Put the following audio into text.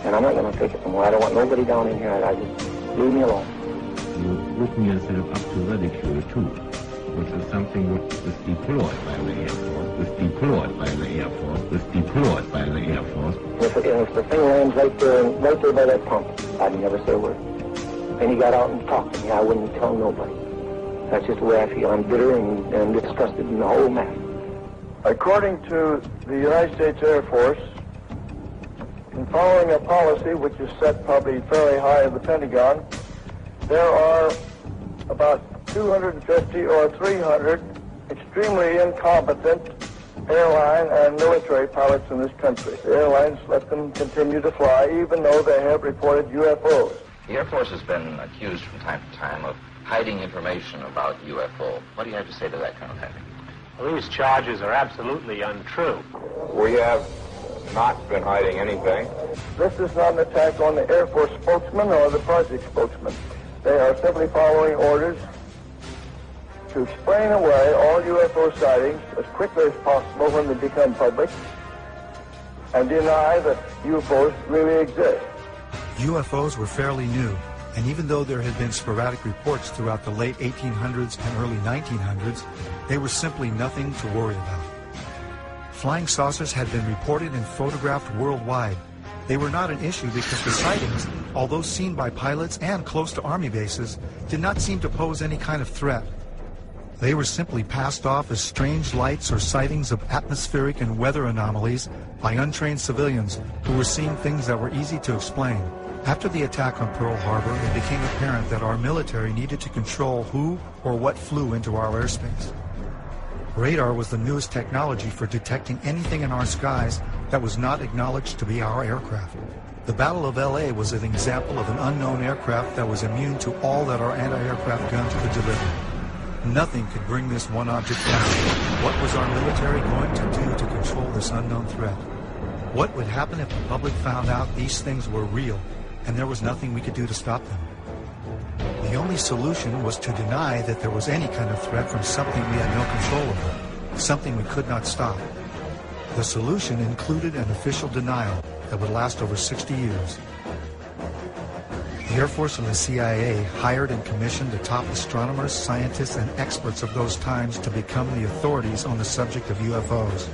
And I'm not going to take it anymore. I don't want nobody down in here. I just leave me alone. You open yourself up to ridicule too, which is something which is deplored by the Air Force, is deplored by the Air Force, is deplored by the Air Force. If the thing lands right there by that pump, I'd never say a word. And he got out and talked to me. I wouldn't tell nobody. That's just the way I feel. I'm bitter and disgusted in the whole matter. According to the United States Air Force, in following a policy which is set probably fairly high in the Pentagon, there are about 250 or 300 extremely incompetent airline and military pilots in this country. The airlines let them continue to fly even though they have reported UFOs. The Air Force has been accused from time to time of hiding information about UFO. What do you have to say to that, Colonel Henry? Well, these charges are absolutely untrue. We have not been hiding anything. This is not an attack on the Air Force spokesman or the project spokesman. They are simply following orders to explain away all UFO sightings as quickly as possible when they become public and deny that UFOs really exist. UFOs were fairly new, and even though there had been sporadic reports throughout the late 1800s and early 1900s, they were simply nothing to worry about. Flying saucers had been reported and photographed worldwide. They were not an issue because the sightings, although seen by pilots and close to Army bases, did not seem to pose any kind of threat. They were simply passed off as strange lights or sightings of atmospheric and weather anomalies by untrained civilians who were seeing things that were easy to explain. After the attack on Pearl Harbor, it became apparent that our military needed to control who or what flew into our airspace. Radar was the newest technology for detecting anything in our skies that was not acknowledged to be our aircraft. The Battle of LA was an example of an unknown aircraft that was immune to all that our anti-aircraft guns could deliver. Nothing could bring this one object down. What was our military going to do to control this unknown threat? What would happen if the public found out these things were real and there was nothing we could do to stop them? The only solution was to deny that there was any kind of threat from something we had no control over, something we could not stop. The solution included an official denial that would last over 60 years. The Air Force and the CIA hired and commissioned the top astronomers, scientists, and experts of those times to become the authorities on the subject of UFOs.